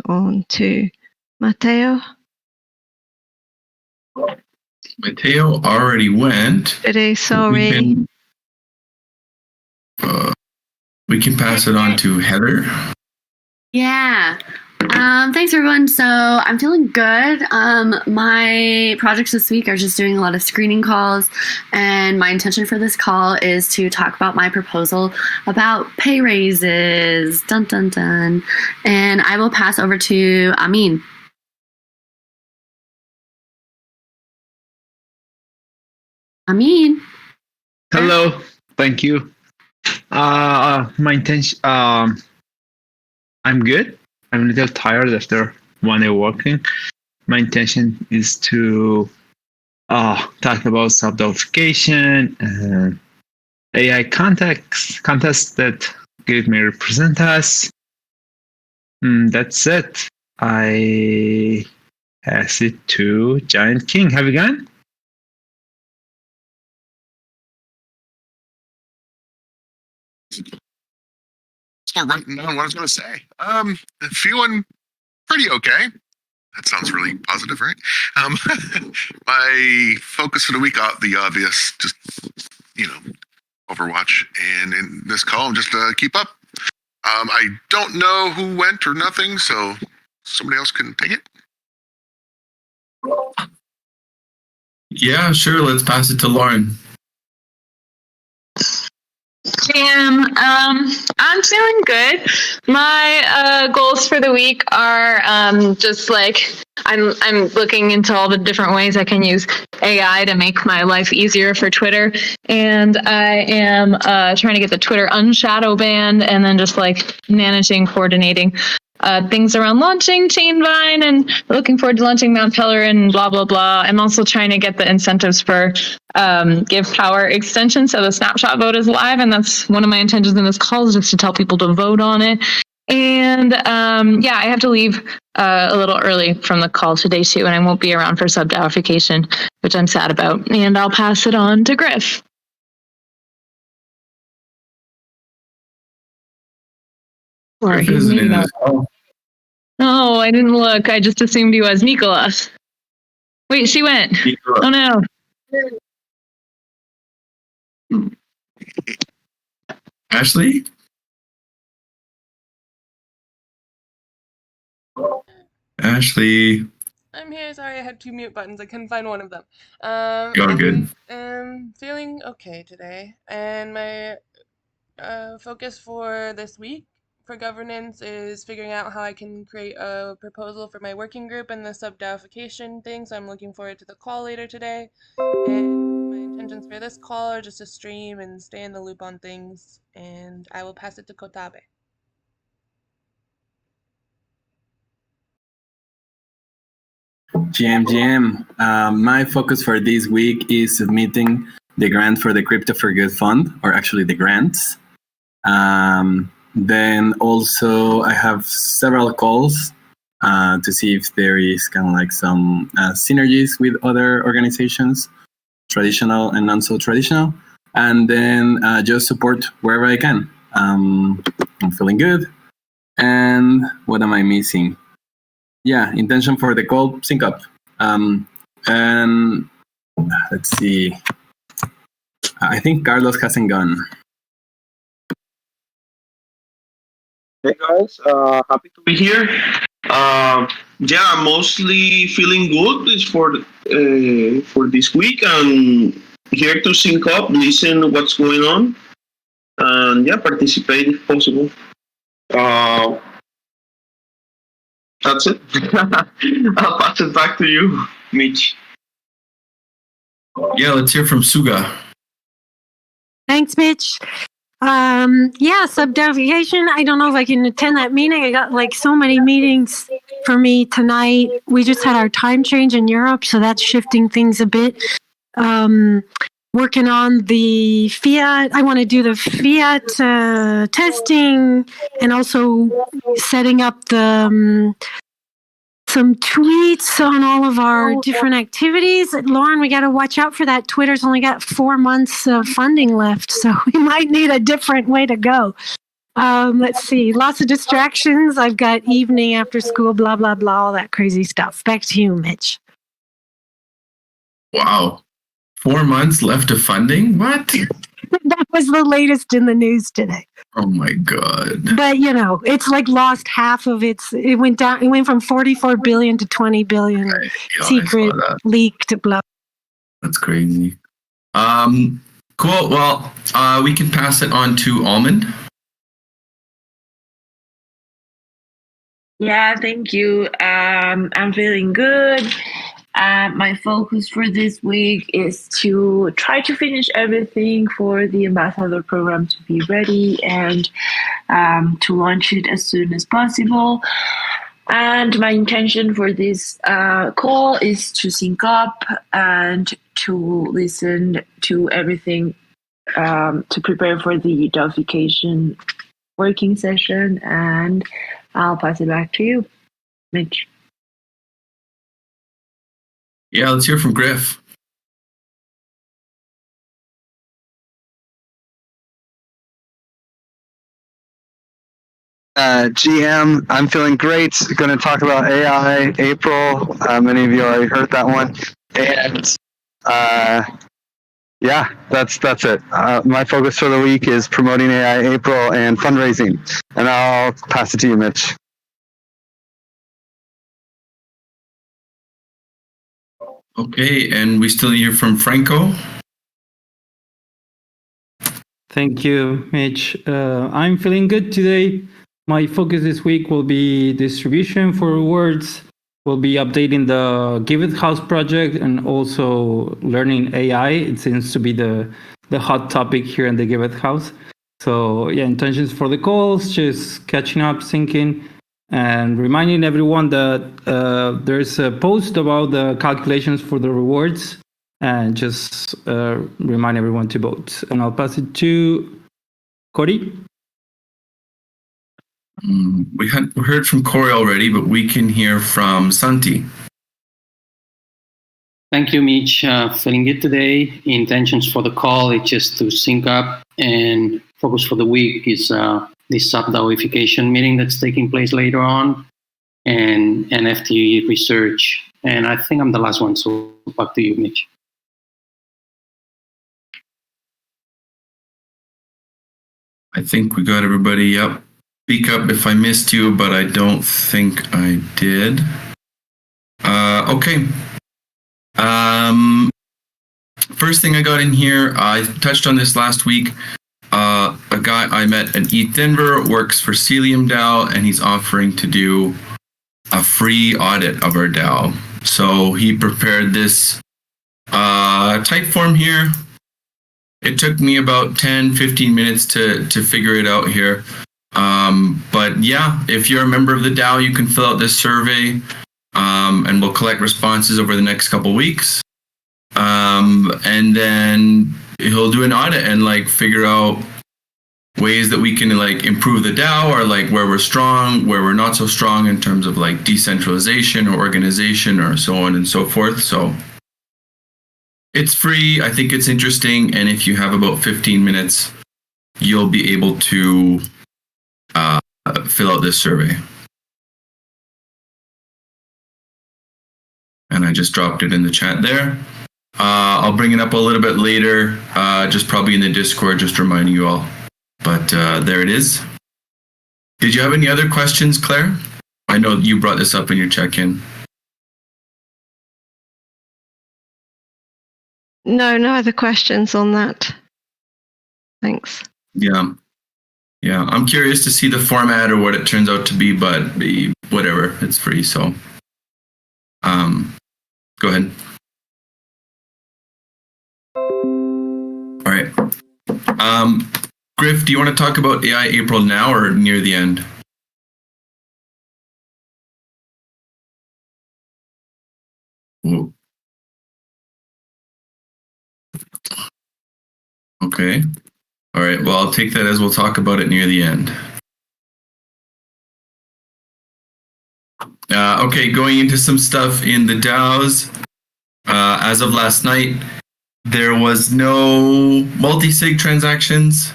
on to Mateo. Mateo already went. Today, sorry. We can pass it on to Heather. Yeah. Thanks, everyone. So I'm feeling good. My projects this week are just doing a lot of screening calls, and my intention for this call is to talk about my proposal about pay raises. Dun, dun, dun. And I will pass over to Amin. Amin. Hello. Thank you. My intention, I'm good. I'm a little tired after 1 day working. My intention is to talk about self-verification and AI contests that Giveth may represent us. That's it. I pass it to Giant King. Have you gone? Right now, what I was going to say. Feeling pretty okay. That sounds really positive, right? My focus for the week, the obvious, just, Overwatch. And in this call, just keep up. I don't know who went or nothing, so somebody else can take it. Yeah, sure. Let's pass it to Lauren. I'm feeling good. My goals for the week are just like I'm looking into all the different ways I can use AI to make my life easier for Twitter, and I am trying to get the Twitter unshadow banned, and then just like coordinating things around launching Chainvine and looking forward to launching Mount Peller and blah, blah, blah. I'm also trying to get the incentives for Give Power extension. So the snapshot vote is live. And that's one of my intentions in this call is just to tell people to vote on it. And I have to leave a little early from the call today too. And I won't be around for sub-verification, which I'm sad about. And I'll pass it on to Griff. Or he's maybe not. Oh, I didn't look. I just assumed he was Nicholas. Wait, she went. Nicola. Oh no. Ashley? Ashley. I'm here. Sorry, I had 2 mute buttons. I couldn't find one of them. You're good. I'm feeling okay today. And my focus for this week for governance is figuring out how I can create a proposal for my working group and the sub-DAOification thing, so I'm looking forward to the call later today. And my intentions for this call are just to stream and stay in the loop on things, and I will pass it to Kotabe. GM. My focus for this week is submitting the grant for the Crypto for Good Fund, or actually the grants. Then also I have several calls to see if there is kind of like some synergies with other organizations, traditional and non so traditional, and then just support wherever I can. I'm feeling good. And what am I missing? Yeah, intention for the call, sync up. And let's see. I think Carlos hasn't gone. Hey guys, happy to be here. Mostly feeling good is for this week, and here to sync up, listen what's going on, and participate if possible. That's it. I'll pass it back to you, Mitch. Yeah, let's hear from Suga. Thanks, Mitch. Sub-delegation. I don't know if I can attend that meeting. I got like so many meetings for me tonight. We just had our time change in Europe, so that's shifting things a bit. Working on the fiat. I want to do the fiat testing, and also setting up the some tweets on all of our different activities. Lauren, we got to watch out for that. Twitter's only got 4 months of funding left, so we might need a different way to go. Let's see. Lots of distractions. I've got evening after school, blah, blah, blah, all that crazy stuff. Back to you, Mitch. Wow. 4 months left of funding? What? That was the latest in the news today. Oh my God. But it's like lost half of it went down. It went from 44 billion to 20 billion. Secret leaked. Blah. That's crazy. Cool. Well, we can pass it on to Almond. Yeah, thank you. I'm feeling good. My focus for this week is to try to finish everything for the ambassador program to be ready and to launch it as soon as possible. And my intention for this call is to sync up and to listen to everything to prepare for the Delphication working session. And I'll pass it back to you, Mitch. Yeah, let's hear from Griff. GM, I'm feeling great. Going to talk about AI April. Many of you already heard that one. And yeah, that's it. My focus for the week is promoting AI April and fundraising. And I'll pass it to you, Mitch. Okay, and we still hear from Franco. Thank you, Mitch. I'm feeling good today. My focus this week will be distribution for rewards. We'll be updating the Giveth House project and also learning AI. It seems to be the hot topic here in the Giveth House. So yeah, intentions for the calls, just catching up, syncing, and reminding everyone that there's a post about the calculations for the rewards, and just remind everyone to vote. And I'll pass it to Cody. We heard from Corey already, but we can hear from Santi. Thank you, Mitch. Feeling good today. Intentions for the call is just to sync up, and focus for the week is this sub-DAOification meeting that's taking place later on, and NFT research. And I think I'm the last one, so back to you, Mitch. I think we got everybody up. Speak up if I missed you, but I don't think I did. Okay. First thing I got in here, I touched on this last week. A guy I met at ETH Denver works for Celium DAO, and he's offering to do a free audit of our DAO. So he prepared this type form here. It took me about 10-15 minutes to figure it out here. But yeah, if you're a member of the DAO, you can fill out this survey, and we'll collect responses over the next couple weeks. And then he'll do an audit and figure out ways that we can improve the DAO, or where we're strong, where we're not so strong in terms of decentralization or organization or so on and so forth. So it's free. I think it's interesting. And if you have about 15 minutes, you'll be able to fill out this survey. And I just dropped it in the chat there. I'll bring it up a little bit later, just probably in the Discord, just reminding you all. But there it is. Did you have any other questions, Claire? I know you brought this up in your check-in. No other questions on that. Thanks. Yeah. I'm curious to see the format or what it turns out to be, but whatever, it's free. So, go ahead. All right. Griff, do you want to talk about AI April now or near the end? Whoa. Okay. All right. Well, I'll take that as we'll talk about it near the end. Okay, going into some stuff in the DAOs. As of last night, there was no multi-sig transactions.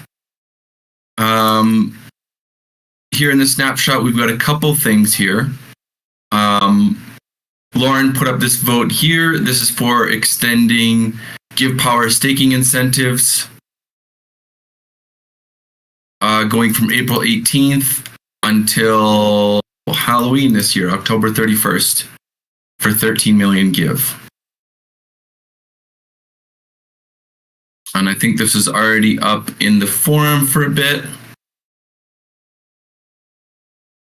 here in the snapshot, we've got a couple things here. Lauren put up this vote here. This is for extending Give Power staking incentives going from April 18th until Halloween this year, October 31st, for 13 million Give. And I think this is already up in the forum for a bit.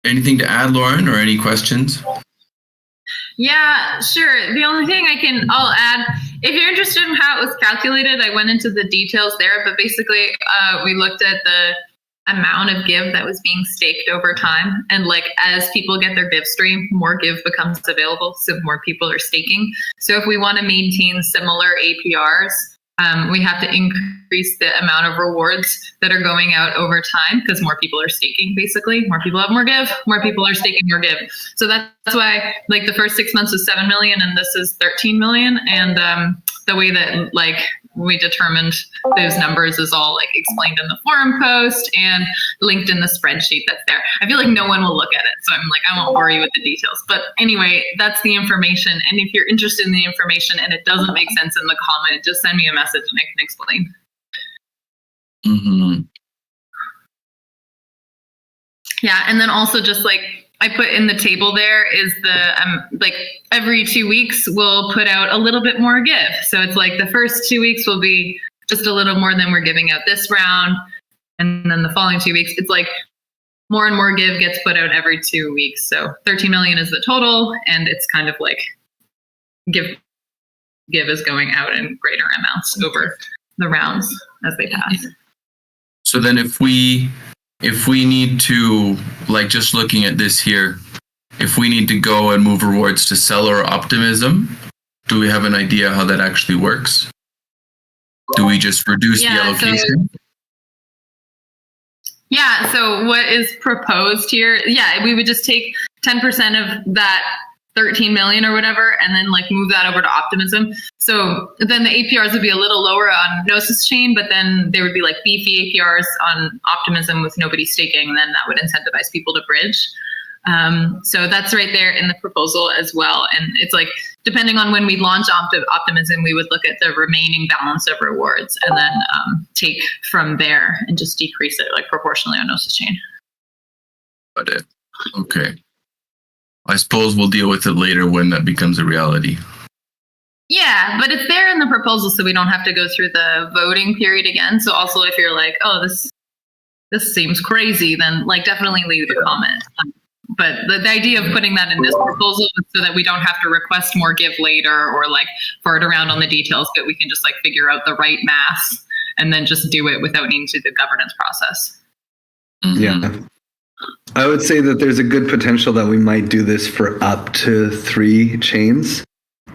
Anything to add, Lauren, or any questions? Yeah, sure. The only thing I'll add, if you're interested in how it was calculated, I went into the details there, but basically we looked at the amount of Give that was being staked over time. And like, as people get their Give stream, more Give becomes available, so more people are staking. So if we want to maintain similar APRs, we have to increase the amount of rewards that are going out over time, because more people are staking, basically. More people have more Give, more people are staking more Give. So that's why like the first 6 months was 7 million and this is 13 million. And the way that like we determined those numbers is all like explained in the forum post and linked in the spreadsheet that's there. I feel like no one will look at it, so I'm like, I won't bore you with the details. But anyway, that's the information. And if you're interested in the information and it doesn't make sense in the comment, just send me a message and I can explain. Mm-hmm. Yeah, and then also just like I put in the table there is the like every 2 weeks we'll put out a little bit more Give. So it's like the first 2 weeks will be just a little more than we're giving out this round. And then the following 2 weeks, it's like more and more Give gets put out every 2 weeks. So 13 million is the total, and it's kind of like Give is going out in greater amounts over the rounds as they pass. So then if we need to, like just looking at this here, if we need to go and move rewards to Seller or Optimism, do we have an idea how that actually works? Do we just reduce the allocation? So what is proposed here, we would just take 10% of that 13 million or whatever, and then like move that over to Optimism. So then the APRs would be a little lower on Gnosis chain, but then there would be like beefy APRs on Optimism with nobody staking, and then that would incentivize people to bridge. So that's right there in the proposal as well. And it's like, depending on when we launch Optimism, we would look at the remaining balance of rewards and then take from there and just decrease it like proportionally on Gnosis chain. Got it. Okay. I suppose we'll deal with it later when that becomes a reality. Yeah, but it's there in the proposal, so we don't have to go through the voting period again. So also if you're like, oh, this seems crazy, then like definitely leave a comment. But the idea of putting that in this proposal is so that we don't have to request more Give later or like fart around on the details, but we can just like figure out the right math and then just do it without needing to do the governance process. Yeah. I would say that there's a good potential that we might do this for up to 3 chains.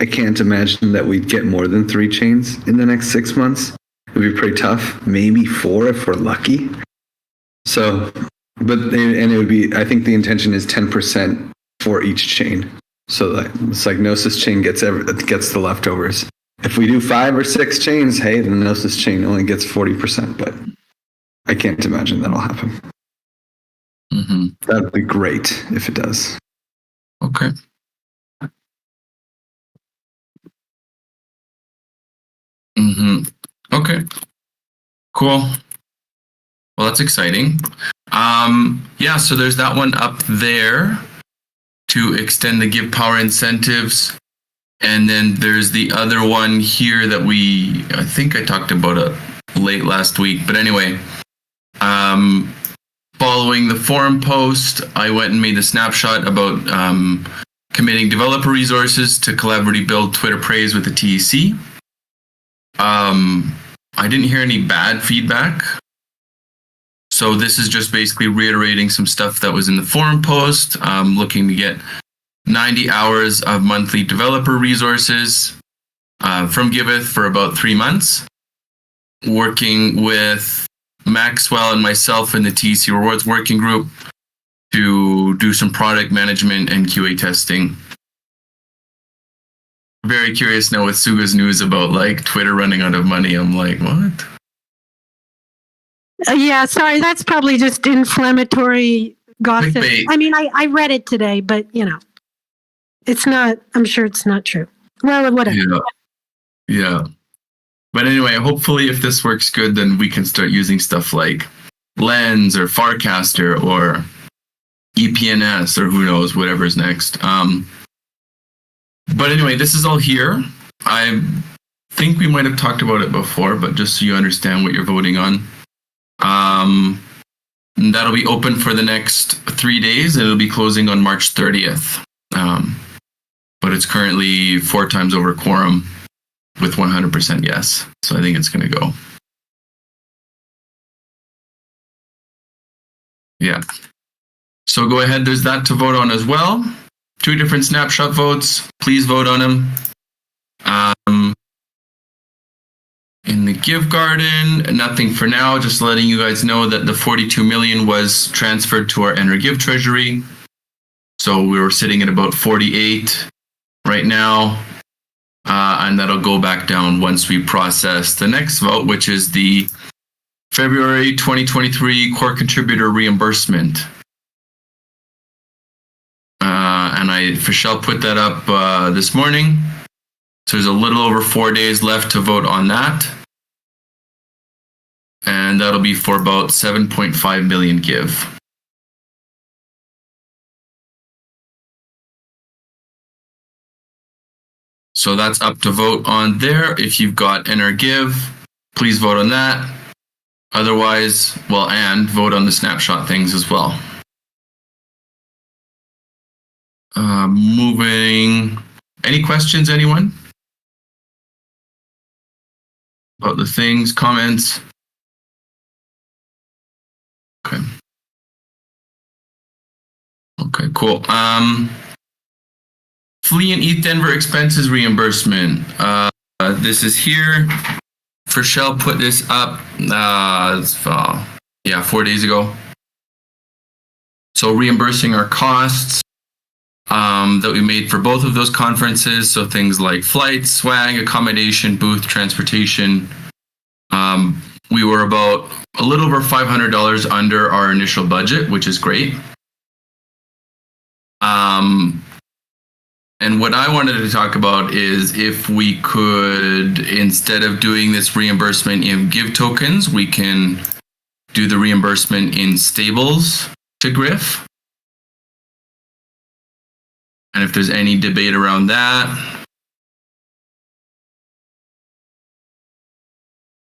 I can't imagine that we'd get more than 3 chains in the next 6 months. It'd be pretty tough. Maybe 4 if we're lucky. So, it would be, I think the intention is 10% for each chain. So it's like Gnosis chain gets the leftovers. If we do 5 or 6 chains, hey, the Gnosis chain only gets 40%, but I can't imagine that'll happen. Mm-hmm. That'd be great if it does. Okay. Mm-hmm. Okay. Cool. Well, that's exciting. So there's that one up there to extend the Give Power incentives. And then there's the other one here that I think I talked about it late last week. But anyway, following the forum post, I went and made a snapshot about committing developer resources to collaboratively build Twitter praise with the TEC. I didn't hear any bad feedback. So this is just basically reiterating some stuff that was in the forum post, looking to get 90 hours of monthly developer resources from Giveth for about 3 months, working with Maxwell and myself in the TEC Rewards Working Group to do some product management and QA testing. Very curious now with Suga's news about like Twitter running out of money. I'm like, what? Yeah, sorry, that's probably just inflammatory gossip. Clickbait. I mean, I read it today, but it's not. I'm sure it's not true. Well, whatever. Yeah. But anyway, hopefully, if this works good, then we can start using stuff like Lens or Farcaster or EPNS or who knows, whatever's next. But anyway, this is all here. I think we might have talked about it before, but just so you understand what you're voting on. That'll be open for the next 3 days, and it'll be closing on March 30th. But it's currently 4 times over quorum with 100% yes. So I think it's going to go. Yeah. So go ahead. There's that to vote on as well. 2 different snapshot votes. Please vote on them. In the Give Garden, nothing for now. Just letting you guys know that the 42 million was transferred to our Enter Give treasury. So we were sitting at about 48 right now. And that'll go back down once we process the next vote, which is the February 2023 core contributor reimbursement. And I for sure put that up this morning. So there's a little over 4 days left to vote on that. And that'll be for about 7.5 million give. So that's up to vote on there. If you've got Enter Give, please vote on that. Otherwise, and vote on the snapshot things as well. Moving. Any questions, anyone? About the things, comments? Okay. Okay, cool. Flea and ETH Denver expenses reimbursement. This is here. Fershell put this up 4 days ago. So reimbursing our costs that we made for both of those conferences. So things like flights, swag, accommodation, booth, transportation. We were about a little over $500 under our initial budget, which is great. And what I wanted to talk about is if we could, instead of doing this reimbursement in Give tokens, we can do the reimbursement in stables to Griff. And if there's any debate around that.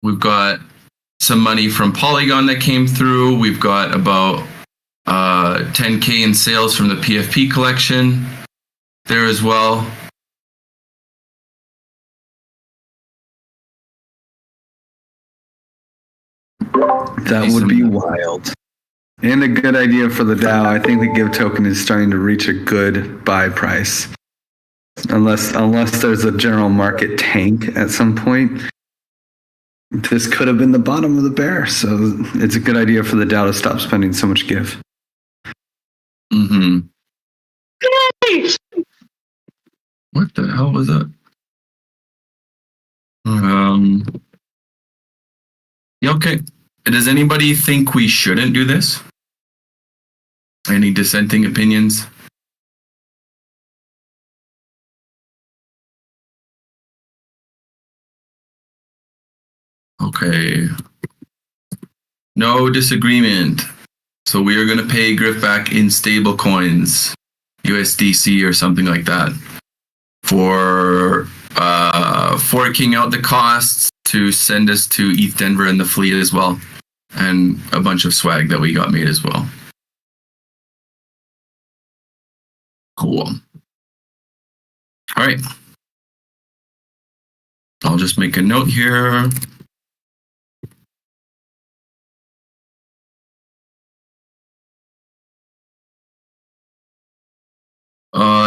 We've got some money from Polygon that came through. We've got about 10K in sales from the PFP collection there as well. That would be wild. And a good idea for the DAO. I think the Give token is starting to reach a good buy price. Unless there's a general market tank at some point. This could have been the bottom of the bear. So it's a good idea for the DAO to stop spending so much Give. Mm-hmm. What the hell was that? Yeah, okay. Does anybody think we shouldn't do this? Any dissenting opinions? Okay. No disagreement. So we are going to pay Griff back in stable coins, USDC or something like that, for forking out the costs to send us to ETH Denver and the fleet as well, and a bunch of swag that we got made as well. Cool. All right. I'll just make a note here.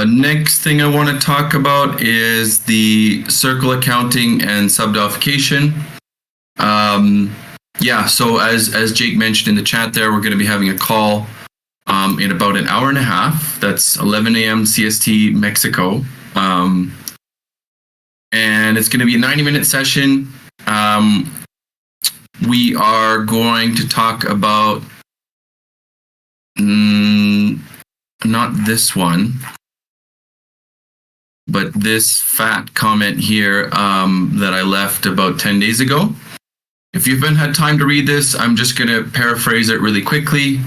Next thing I want to talk about is the circle accounting and subdelification. So as Jake mentioned in the chat there, we're going to be having a call in about an hour and a half. That's 11 a.m. CST Mexico. And it's going to be a 90-minute session. We are going to talk about not this one, but this fat comment here that I left about 10 days ago. If you haven't had time to read this, I'm just going to paraphrase it really quickly.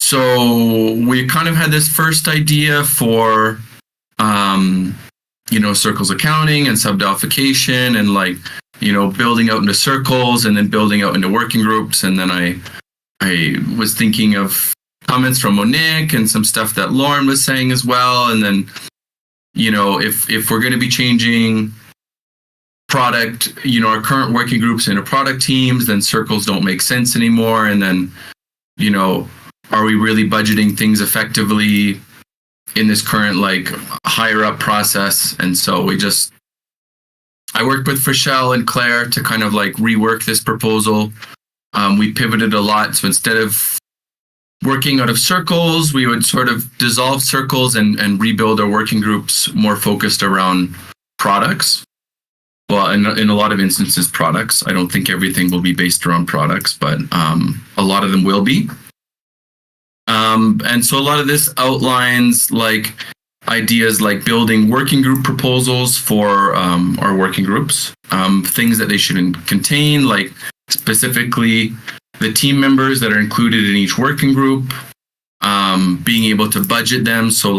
So we kind of had this first idea for, circles accounting and sub-delfication and building out into circles and then building out into working groups. And then I was thinking of comments from Monique and some stuff that Lauren was saying as well. And then, if we're going to be changing product, our current working groups into product teams, then circles don't make sense anymore. And then, are we really budgeting things effectively in this current higher up process? And so I worked with Frachelle and Claire to kind of rework this proposal. We pivoted a lot. So instead of working out of circles, we would sort of dissolve circles and rebuild our working groups more focused around products. Well, in a lot of instances, products. I don't think everything will be based around products, but a lot of them will be. And so a lot of this outlines ideas like building working group proposals for our working groups, things that they should contain, specifically the team members that are included in each working group, being able to budget them. So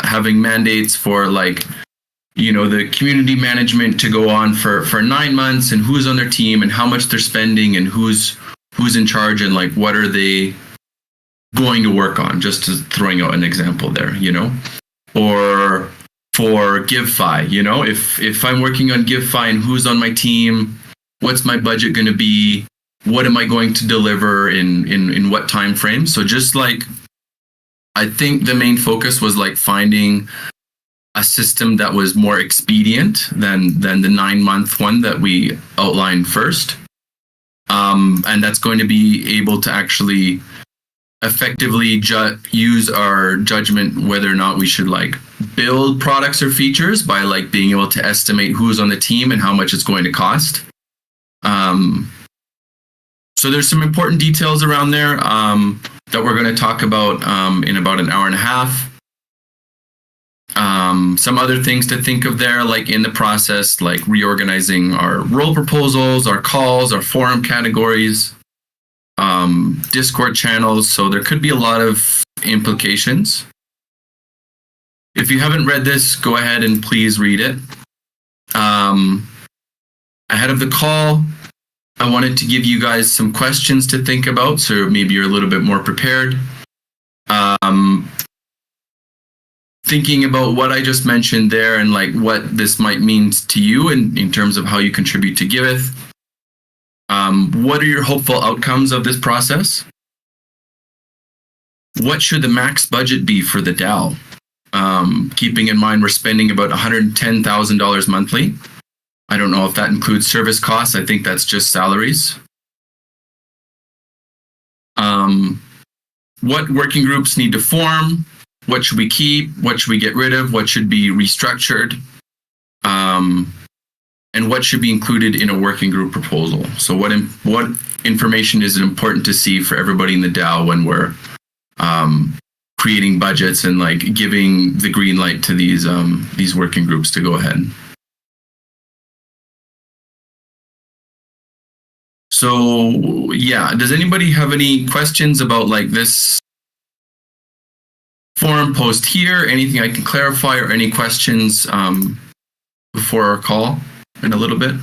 having mandates for the community management to go on for 9 months and who's on their team and how much they're spending and who's in charge and what are they going to work on, just throwing out an example there, or for GiveFi, if I'm working on GiveFi and who's on my team, what's my budget going to be? What am I going to deliver in what time frame? So just I think the main focus was finding a system that was more expedient than the 9-month one that we outlined first. And that's going to be able to actually effectively use our judgment whether or not we should build products or features by being able to estimate who's on the team and how much it's going to cost. So there's some important details around there that we're going to talk about in about an hour and a half. Some other things to think of there, in the process, reorganizing our role proposals, our calls, our forum categories, Discord channels. So there could be a lot of implications. If you haven't read this, go ahead and please read it. Ahead of the call, I wanted to give you guys some questions to think about, so maybe you're a little bit more prepared. Thinking about what I just mentioned there and what this might mean to you in terms of how you contribute to Giveth. What are your hopeful outcomes of this process? What should the max budget be for the DAO? Keeping in mind we're spending about $110,000 monthly. I don't know if that includes service costs. I think that's just salaries. What working groups need to form? What should we keep? What should we get rid of? What should be restructured? And what should be included in a working group proposal? So what information is important to see for everybody in the DAO when we're creating budgets and giving the green light to these working groups to go ahead? So yeah, does anybody have any questions about this forum post here? Anything I can clarify or any questions before our call in a little bit?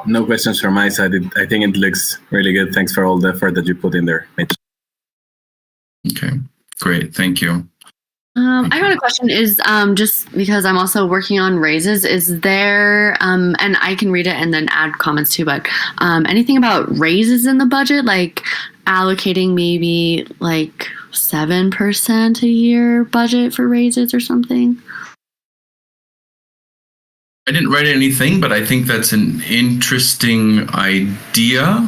No questions from my side. I think it looks really good. Thanks for all the effort that you put in there, Mitch. Okay, great. Thank you. I got a question is just because I'm also working on raises, is there, and I can read it and then add comments too, but anything about raises in the budget, allocating maybe 7% a year budget for raises or something? I didn't write anything, but I think that's an interesting idea.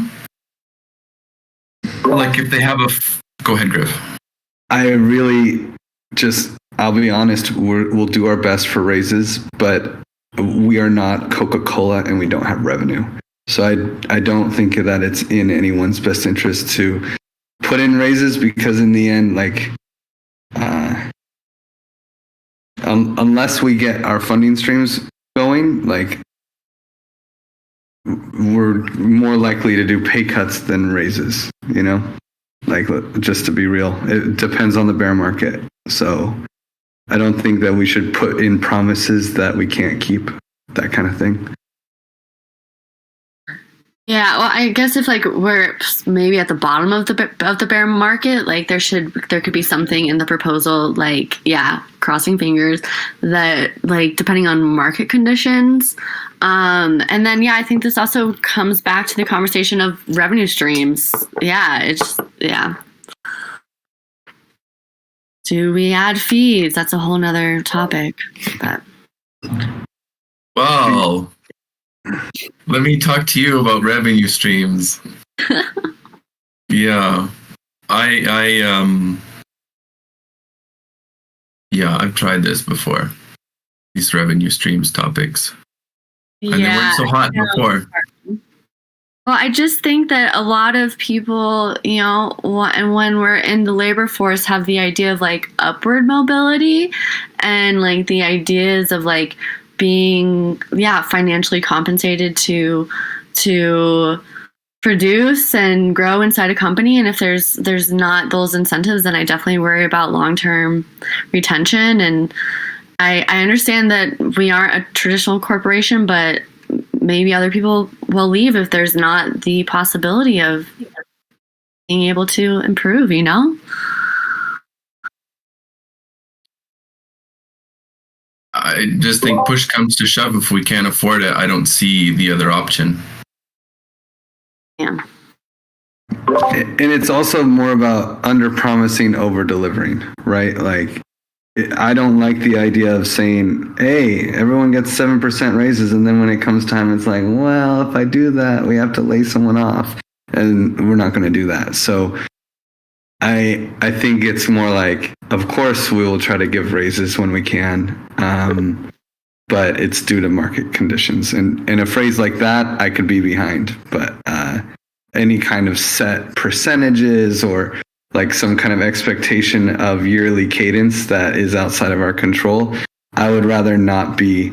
If they have go ahead, Griff. I really just I'll be honest, we'll do our best for raises, but we are not Coca-Cola and we don't have revenue. So I don't think that it's in anyone's best interest to put in raises, because in the end, like, unless we get our funding streams going, like, we're more likely to do pay cuts than raises, you know? Like, just to be real, it depends on the bear market. So I don't think that we should put in promises that we can't keep, that kind of thing. Yeah, well, I guess if like we're maybe at the bottom of the bear market, like there could be something in the proposal, like, yeah, crossing fingers, that like depending on market conditions, and then I think this also comes back to the conversation of revenue streams. Do we add fees? That's a whole nother topic. But Well, let me talk to you about revenue streams. Yeah, I've tried this before. These revenue streams topics, and they weren't so hot before. Well, I just think that a lot of people, you know, and when we're in the labor force, have the idea of like upward mobility and like the ideas of like being, financially compensated to produce and grow inside a company. And if there's not those incentives, then I definitely worry about long-term retention. And I understand that we aren't a traditional corporation, but maybe other people will leave if there's not the possibility of being able to improve, you know? I just think push comes to shove. If we can't afford it, I don't see the other option. Yeah. And it's also more about under-promising, over-delivering, right? Like, I don't like the idea of saying, hey, everyone gets 7% raises, and then when it comes time, it's like, well, if I do that, we have to lay someone off, and we're not going to do that. So I think it's more like, of course, we will try to give raises when we can, but it's due to market conditions. And a phrase like that, I could be behind, but any kind of set percentages or like some kind of expectation of yearly cadence that is outside of our control, I would rather not be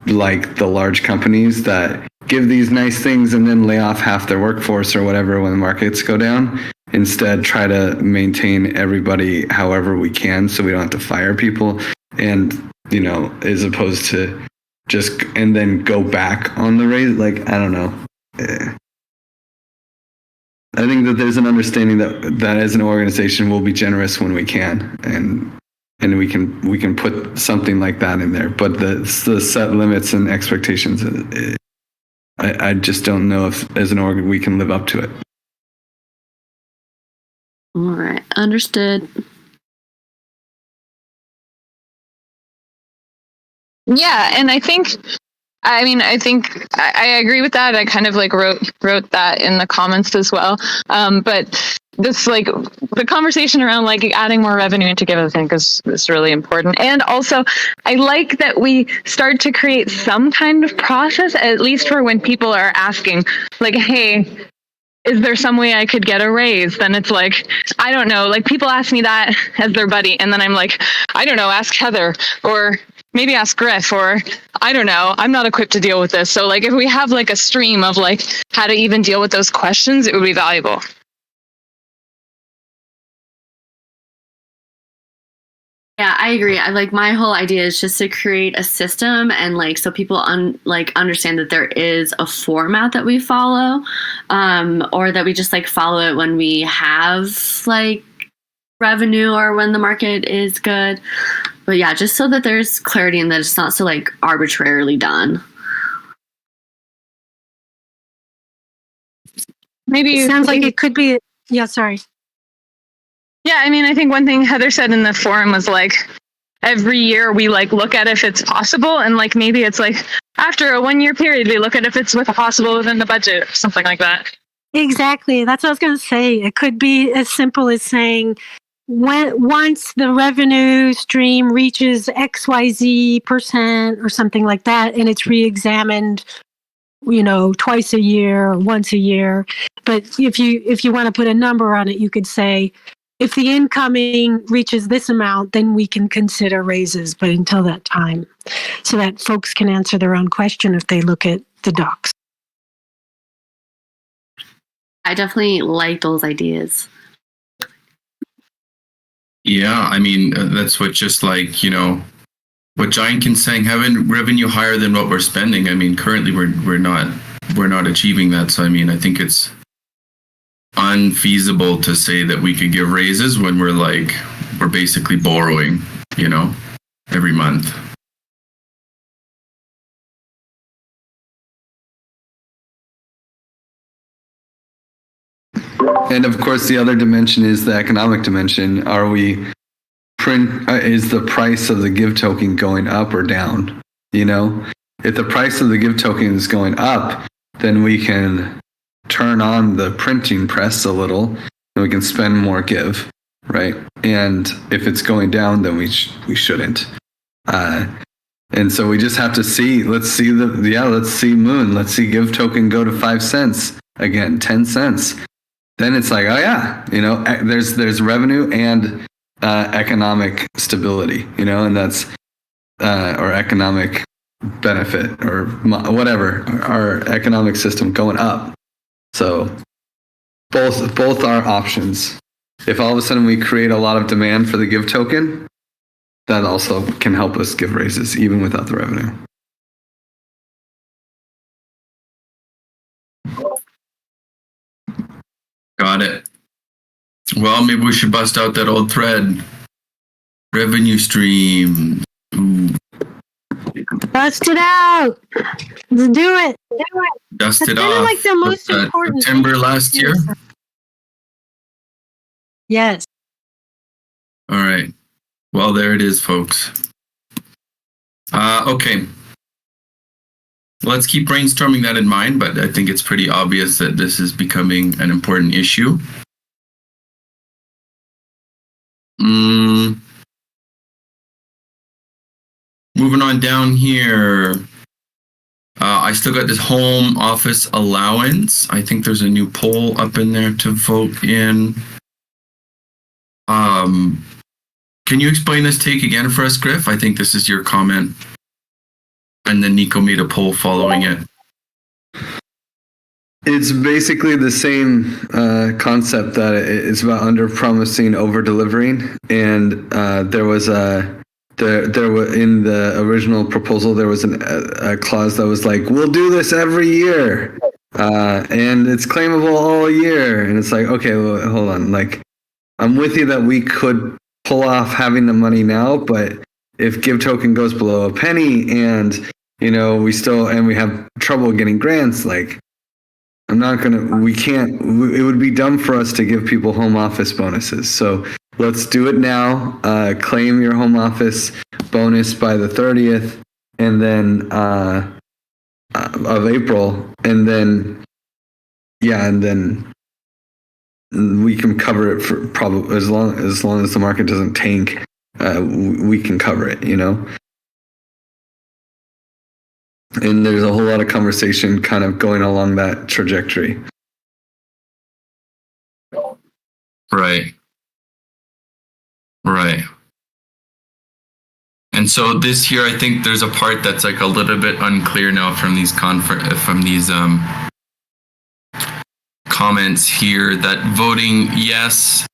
like the large companies that give these nice things and then lay off half their workforce or whatever when the markets go down. Instead, try to maintain everybody however we can so we don't have to fire people. And, you know, as opposed to just, and then go back on the raise. Like, I don't know. I think that there's an understanding that as an organization we'll be generous when we can, and we can put something like that in there. But the set limits and expectations, I just don't know if as an org we can live up to it. All right, understood. Yeah, and I think I agree with that. I kind of like wrote that in the comments as well. But this like the conversation around like adding more revenue into Giveth, I think is really important. And also I like that we start to create some kind of process, at least for when people are asking like, hey, is there some way I could get a raise? Then it's like, I don't know, like people ask me that as their buddy. And then I'm like, I don't know, ask Heather, or maybe ask Griff, or I don't know, I'm not equipped to deal with this. So like if we have like a stream of like how to even deal with those questions, it would be valuable. Yeah, I agree. I like my whole idea is just to create a system and like so people understand that there is a format that we follow, or that we just like follow it when we have like revenue or when the market is good. But yeah, just so that there's clarity and that it's not so like arbitrarily done. Maybe it sounds like it could be. Yeah, sorry. Yeah, I mean, I think one thing Heather said in the forum was like, every year we like look at if it's possible, and like maybe it's like after a 1 year period we look at if it's possible within the budget, or something like that. Exactly. That's what I was going to say. It could be as simple as saying, once the revenue stream reaches XYZ% or something like that, and it's re-examined, twice a year or once a year. But if you want to put a number on it, you could say, if the incoming reaches this amount, then we can consider raises. But until that time, so that folks can answer their own question if they look at the docs. I definitely like those ideas. Yeah, I mean, that's what just like, what Giantkin's saying, having revenue higher than what we're spending. I mean, currently we're not achieving that. So, I mean, I think it's unfeasible to say that we could give raises when we're basically borrowing, every month. And of course, the other dimension is the economic dimension. Is the price of the Give token going up or down? If the price of the Give token is going up, then we can turn on the printing press a little and we can spend more Give, right? And if it's going down, then we shouldn't. And so we just have to see. Let's see Moon. Let's see Give token go to 5 cents again, 10 cents. Then it's like, oh yeah, there's revenue and economic stability, and that's or economic benefit or whatever, our economic system going up. So both are options. If all of a sudden we create a lot of demand for the Give token, that also can help us give raises even without the revenue. Got it. Well, maybe we should bust out that old thread. Revenue stream. Ooh. Bust it out. Let's do it. Dust That's it kind of off. like the most important September thing. last year? Yes. All right. Well, there it is, folks. Okay. Let's keep brainstorming that in mind, but I think it's pretty obvious that this is becoming an important issue. Moving on down here. I still got this home office allowance. I think there's a new poll up in there to vote in. Can you explain this take again for us, Griff? I think this is your comment. And then Nico made a poll following it. It's basically the same concept that it's about under-promising, over-delivering. And there was in the original proposal, there was a clause that was like, we'll do this every year. And it's claimable all year. And it's like, okay, well, hold on. Like, I'm with you that we could pull off having the money now, but if Give token goes below a penny and we have trouble getting grants, like it would be dumb for us to give people home office bonuses. So let's do it now. Claim your home office bonus by the 30th and then of April, and then we can cover it for probably as long as the market doesn't tank. We can cover it, And there's a whole lot of conversation kind of going along that trajectory. Right. And so this year, I think there's a part that's like a little bit unclear now from these comments here, that voting yes,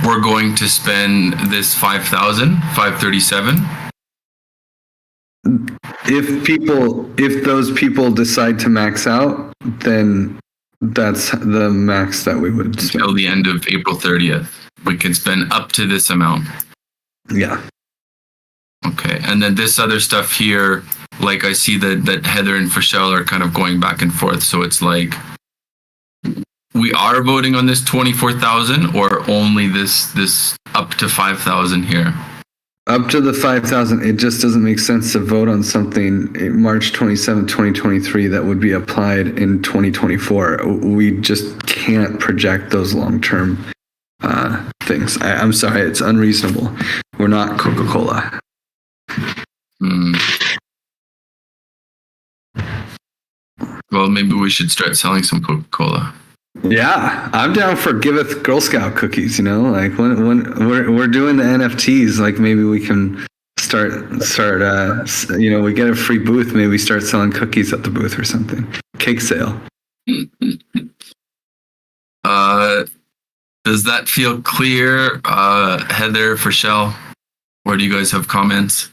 we're going to spend this 537. If those people decide to max out, then that's the max that we would spend. Until the end of April 30th. We can spend up to this amount. Yeah. Okay. And then this other stuff here, like I see that Heather and Fischel are kind of going back and forth. So it's like, we are voting on this 24,000 or only this up to 5,000 here? Up to the 5,000, it just doesn't make sense to vote on something in March 27, 2023 that would be applied in 2024. We just can't project those long-term things. I'm sorry, it's unreasonable. We're not Coca-Cola. Well, maybe we should start selling some Coca-Cola. Yeah, I'm down for Giveth Girl Scout cookies. Like when we're doing the NFTs, like maybe we can start. We get a free booth. Maybe start selling cookies at the booth or something. Cake sale. Does that feel clear, Heather, Rochelle? Or do you guys have comments?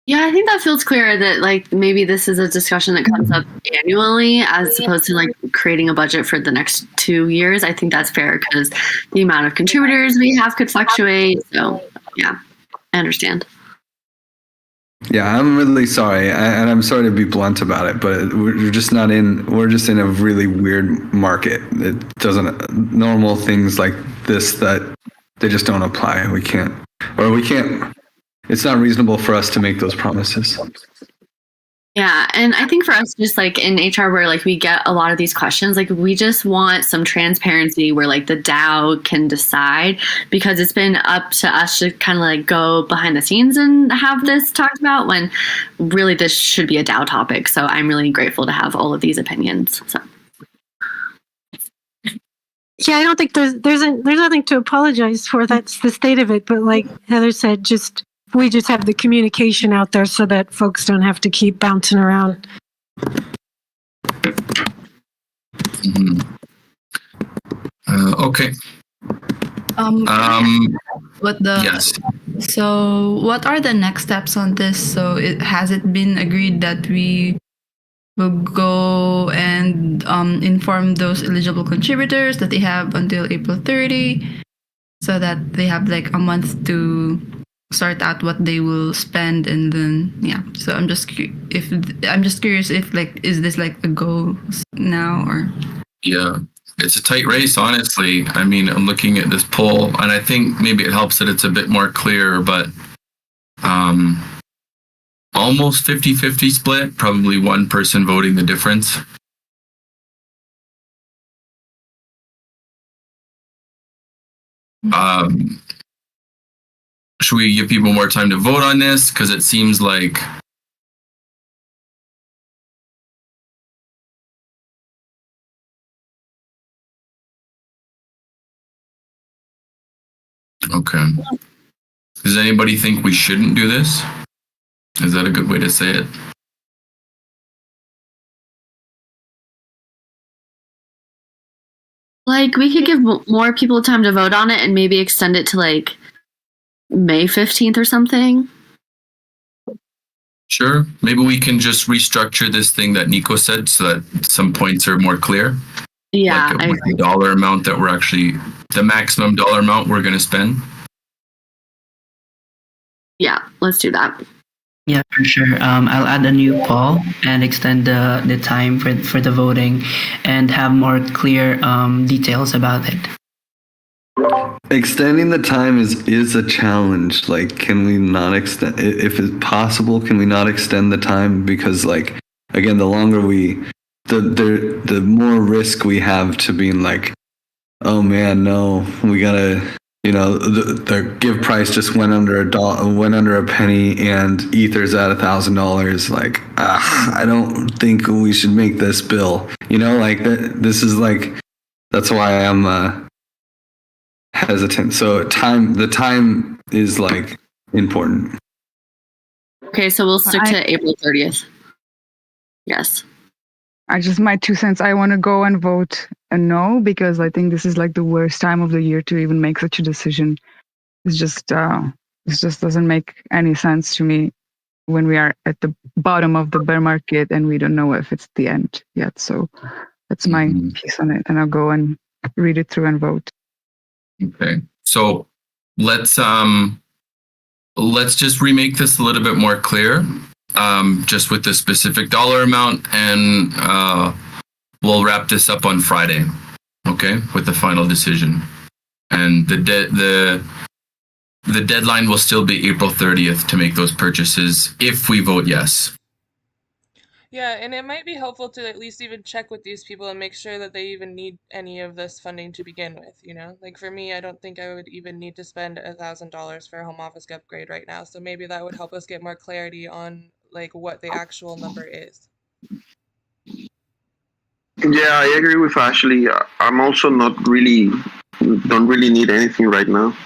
Yeah, I think that feels clear that like maybe this is a discussion that comes up annually as opposed to like creating a budget for the next 2 years. I think that's fair because the amount of contributors we have could fluctuate. So yeah, I understand. Yeah, I'm really sorry, and I'm sorry to be blunt about it, but we're just in a really weird market. It doesn't, normal things like this, that they just don't apply. We can't, it's not reasonable for us to make those promises. Yeah, and I think for us, just like in HR, where like we get a lot of these questions, like we just want some transparency where like the DAO can decide, because it's been up to us to kind of like go behind the scenes and have this talked about when really this should be a DAO topic. So I'm really grateful to have all of these opinions. So. Yeah, I don't think there's nothing to apologize for. That's the state of it. But like Heather said, we just have the communication out there so that folks don't have to keep bouncing around. Okay. Yes. So what are the next steps on this? So has it been agreed that we will go and inform those eligible contributors that they have until April 30 so that they have like a month to sort out what they will spend, and then so I'm just curious if like, is this like a go now or? Yeah, it's a tight race, honestly. I mean, I'm looking at this poll and I think maybe it helps that it's a bit more clear, but almost 50-50 split, probably one person voting the difference. Should we give people more time to vote on this? Because it seems like okay. Does anybody think we shouldn't do this? Is that a good way to say it? Like we could give more people time to vote on it and maybe extend it to like May 15th or something. Sure. Maybe we can just restructure this thing that Nico said so that some points are more clear. Yeah, like the dollar amount that we're actually, the maximum dollar amount we're going to spend. Yeah, let's do that. Yeah, for sure. I'll add a new poll and extend the time for the voting and have more clear details about it. Extending the time is a challenge. Like, can we not extend, if it's possible, can we not extend the time? Because like, again, the longer the more risk we have to being like, oh man, no, we gotta, the give price just went under a penny and Ether's at $1,000. Like, I don't think we should make this bill. Like this is like, that's why I'm hesitant. So the time is like important. Okay, so we'll stick to April 30th. Yes. My 2 cents. I want to go and vote a no, because I think this is like the worst time of the year to even make such a decision. It just doesn't make any sense to me when we are at the bottom of the bear market and we don't know if it's the end yet. So that's my piece on it, and I'll go and read it through and vote. Okay, so let's just remake this a little bit more clear, just with the specific dollar amount, and we'll wrap this up on Friday, okay, with the final decision. And the deadline will still be April 30th to make those purchases if we vote yes. Yeah, and it might be helpful to at least even check with these people and make sure that they even need any of this funding to begin with, you know? Like for me, I don't think I would even need to spend $1,000 for a home office upgrade right now. So maybe that would help us get more clarity on like what the actual number is. Yeah, I agree with Ashley. I'm also don't really need anything right now.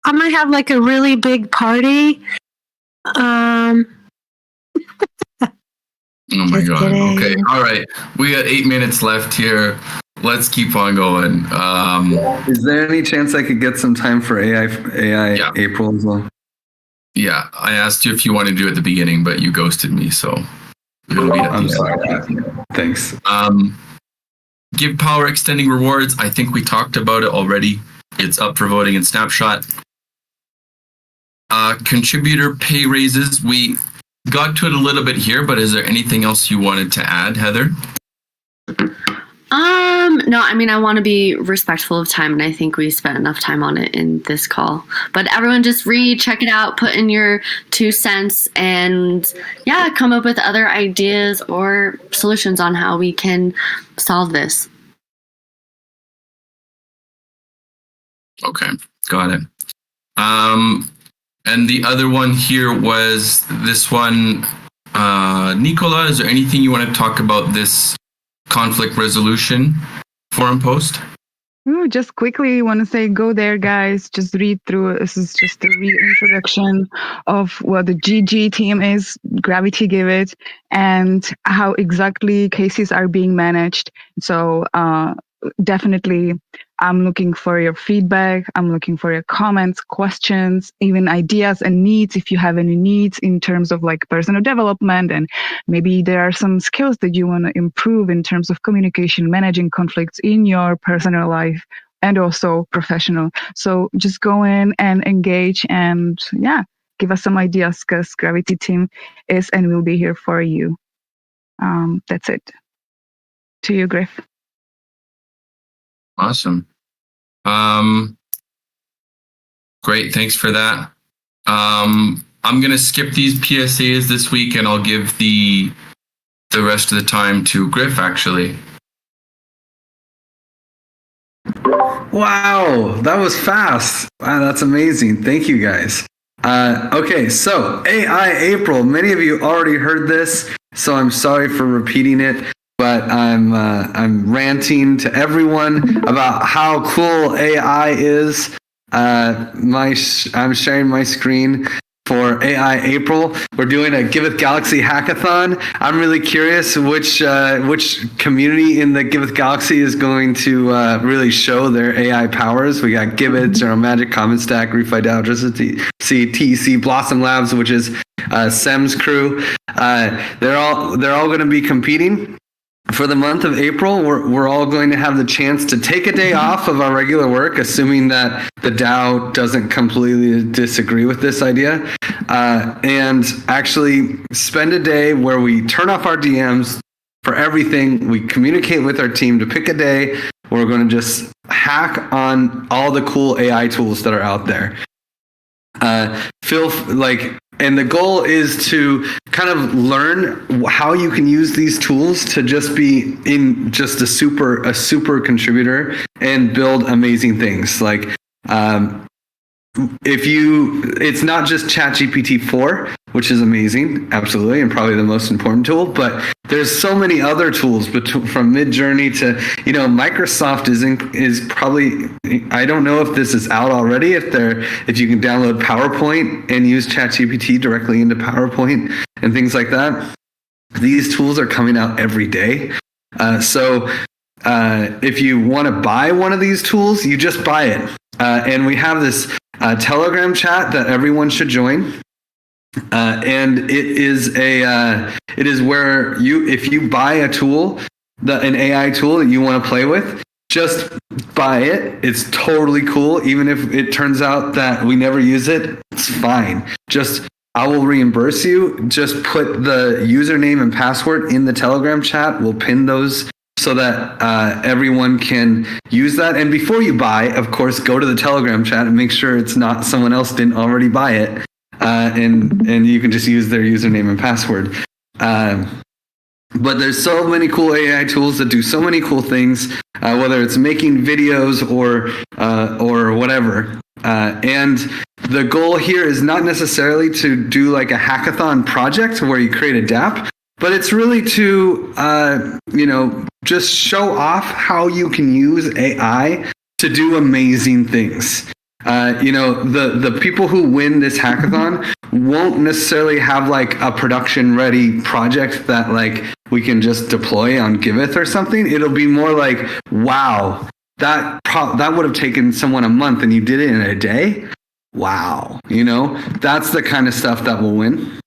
I might have like a really big party. Oh my Just god. kidding. Okay. All right. We got 8 minutes left here. Let's keep on going. Is there any chance I could get some time for AI April as well? Yeah, I asked you if you want to do it at the beginning, but you ghosted me, so it'll be at the I'm end. sorry. Thanks. Give power extending rewards. I think we talked about it already. It's up for voting in Snapshot. Contributor pay raises. We got to it a little bit here, but is there anything else you wanted to add, Heather? No, I mean, I want to be respectful of time, and I think we spent enough time on it in this call. But everyone just read, check it out, put in your 2 cents, and yeah, come up with other ideas or solutions on how we can solve this. Okay, got it. And the other one here was this one. Nicola, is there anything you want to talk about this conflict resolution forum post? Just quickly want to say, go there, guys. Just read through. This is just a reintroduction of what the GG team is, Gravity Giveth, and how exactly cases are being managed. So definitely, I'm looking for your feedback. I'm looking for your comments, questions, even ideas and needs. If you have any needs in terms of like personal development, and maybe there are some skills that you want to improve in terms of communication, managing conflicts in your personal life and also professional. So just go in and engage and give us some ideas, because Gravity team is and will be here for you. That's it. To you, Griff. Awesome. Great. Thanks for that. I'm going to skip these PSAs this week, and I'll give the rest of the time to Griff, actually. Wow, that was fast. Wow, that's amazing. Thank you, guys. Okay, so AI April. Many of you already heard this, so I'm sorry for repeating it. But I'm ranting to everyone about how cool AI is. I'm sharing my screen for AI April. We're doing a Giveth Galaxy hackathon. I'm really curious which community in the Giveth Galaxy is going to really show their AI powers. We got Giveth, General Magic, Common Stack, Refi DAO, TEC, Blossom Labs, which is Sem's crew. They're all going to be competing. For the month of April, we're all going to have the chance to take a day off of our regular work, assuming that the DAO doesn't completely disagree with this idea, and actually spend a day where we turn off our DMs for everything. We communicate with our team to pick a day where we're going to just hack on all the cool AI tools that are out there. And the goal is to kind of learn how you can use these tools to just be in just a super contributor and build amazing things. Like, it's not just ChatGPT 4, which is amazing, absolutely, and probably the most important tool, but there's so many other tools from Midjourney to, Microsoft is probably, I don't know if this is out already, if you can download PowerPoint and use ChatGPT directly into PowerPoint and things like that. These tools are coming out every day. So if you want to buy one of these tools, you just buy it. And we have this Telegram chat that everyone should join. And it is where if you buy a tool, an AI tool that you want to play with, just buy it. It's totally cool. Even if it turns out that we never use it, it's fine. I will reimburse you. Just put the username and password in the Telegram chat. We'll pin those so that everyone can use that. And before you buy, of course, go to the Telegram chat and make sure it's not someone else didn't already buy it. and you can just use their username and password. But there's so many cool AI tools that do so many cool things, whether it's making videos or whatever. And the goal here is not necessarily to do like a hackathon project where you create a DApp, but it's really to, just show off how you can use AI to do amazing things. The people who win this hackathon won't necessarily have like a production ready project that like we can just deploy on Giveth or something. It'll be more like, wow, that would have taken someone a month and you did it in a day. Wow. That's the kind of stuff that will win.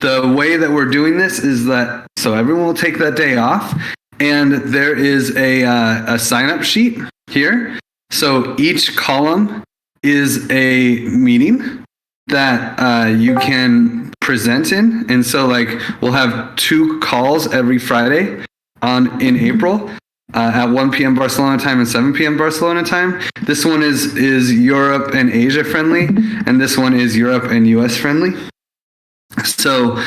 The way that we're doing this is that, so everyone will take that day off. And there is a sign-up sheet here. So each column is a meeting that you can present in. And so like we'll have 2 calls every Friday in April at 1 p.m. Barcelona time and 7 p.m. Barcelona time. This one is Europe and Asia friendly, and this one is Europe and US friendly. So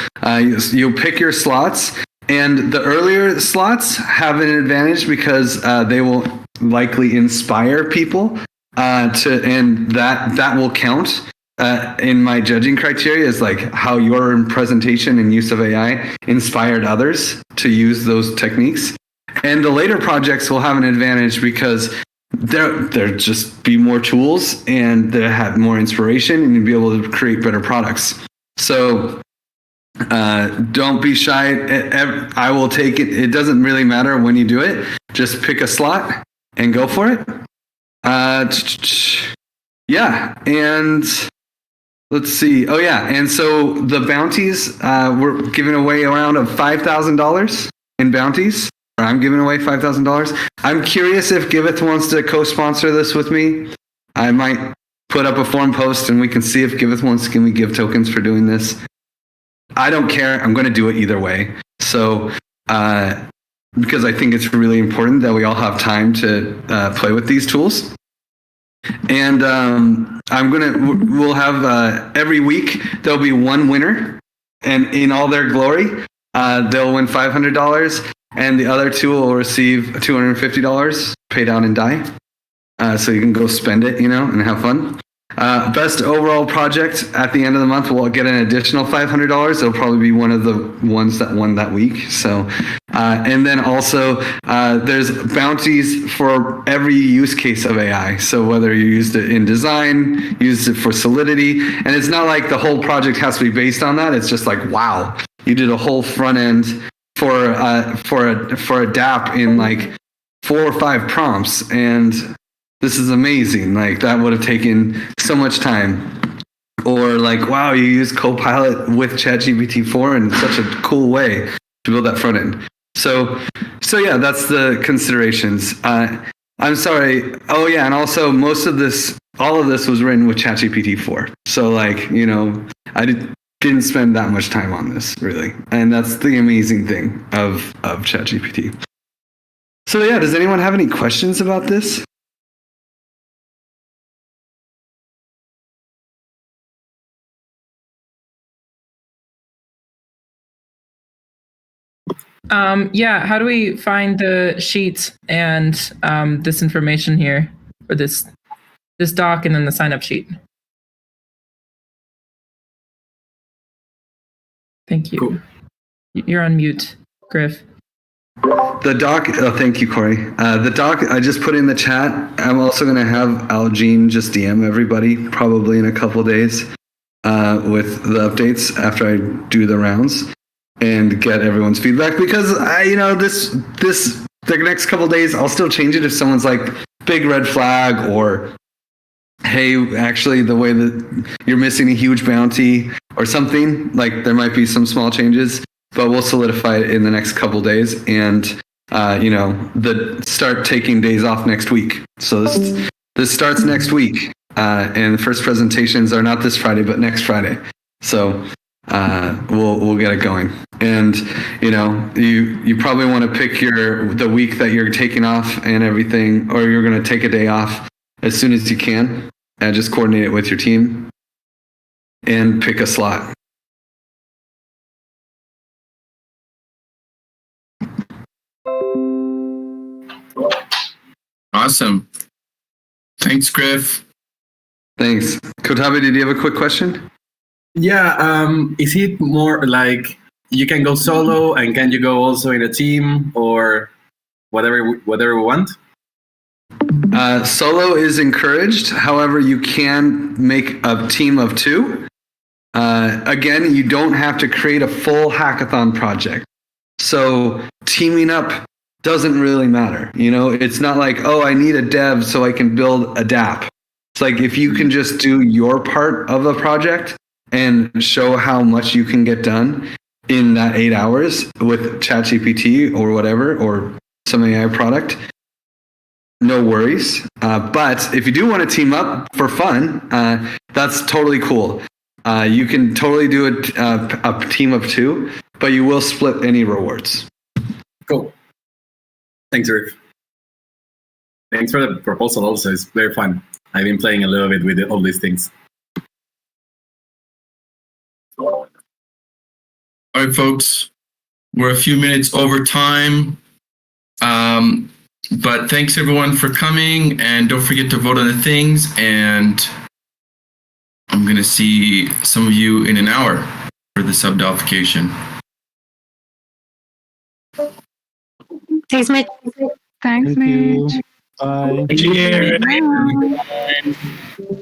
you'll pick your slots. And the earlier slots have an advantage because they will likely inspire people and that will count in my judging criteria is like how your presentation and use of AI inspired others to use those techniques. And the later projects will have an advantage because there just be more tools and they have more inspiration and you'll be able to create better products. So don't be shy. I will take it. It doesn't really matter when you do it. Just pick a slot and go for it. Yeah. And let's see. Oh yeah. And so the bounties, we're giving away around $5,000 in bounties. I'm giving away $5,000. I'm curious if Giveth wants to co-sponsor this with me. I might put up a forum post and we can see if Giveth wants to give me give tokens for doing this. I don't care. I'm going to do it either way. So, because I think it's really important that we all have time to play with these tools. And we'll have every week, there'll be one winner. And in all their glory, they'll win $500. And the other 2 will receive $250 paid out in DAI. So you can go spend it, and have fun. Best overall project at the end of the month will get an additional $500. It'll probably be one of the ones that won that week. So, and then also there's bounties for every use case of AI. So whether you used it in design, used it for Solidity, and it's not like the whole project has to be based on that. It's just like, wow, you did a whole front end for a DApp in like 4 or 5 prompts and this is amazing. Like that would have taken so much time. Or like, wow, you use Copilot with ChatGPT-4 in such a cool way to build that front end. So yeah, that's the considerations. I'm sorry. Oh yeah, and also all of this was written with ChatGPT-4. So like, I didn't spend that much time on this really, and that's the amazing thing of ChatGPT. So yeah, does anyone have any questions about this? Yeah, how do we find the sheets and this information here for this doc and then the sign up sheet? Thank you. Cool. You're on mute, Griff. The doc, thank you, Corey. The doc I just put in the chat. I'm also going to have Algene just DM everybody probably in a couple days with the updates after I do the rounds. And get everyone's feedback because the next couple of days I'll still change it if someone's like big red flag or hey, actually the way that you're missing a huge bounty or something, like there might be some small changes, but we'll solidify it in the next couple of days and start taking days off next week. So this starts next week and the first presentations are not this Friday but next Friday. So we'll get it going. And you probably want to pick the week that you're taking off and everything, or you're going to take a day off as soon as you can. and just coordinate it with your team and pick a slot. Awesome. Thanks, Griff. Thanks. Kotabe, did you have a quick question? Yeah, is it more like you can go solo and can you go also in a team or whatever we want? Solo is encouraged. However, you can make a team of 2. Again, you don't have to create a full hackathon project. So teaming up doesn't really matter. You know, it's not like, oh, I need a dev so I can build a dApp. It's like if you can just do your part of a project and show how much you can get done in that 8 hours with ChatGPT or whatever, or some AI product, no worries. But if you do want to team up for fun, that's totally cool. You can totally do a team of 2, but you will split any rewards. Cool. Thanks, Rick. Thanks for the proposal also. It's very fun. I've been playing a little bit with all these things. All right, folks. We're a few minutes over time. But thanks everyone for coming, and don't forget to vote on the things, and I'm going to see some of you in an hour for the sub-delification. Thanks, Mitch. Thanks, Thank you. Mitch. Bye. Cheers. Bye.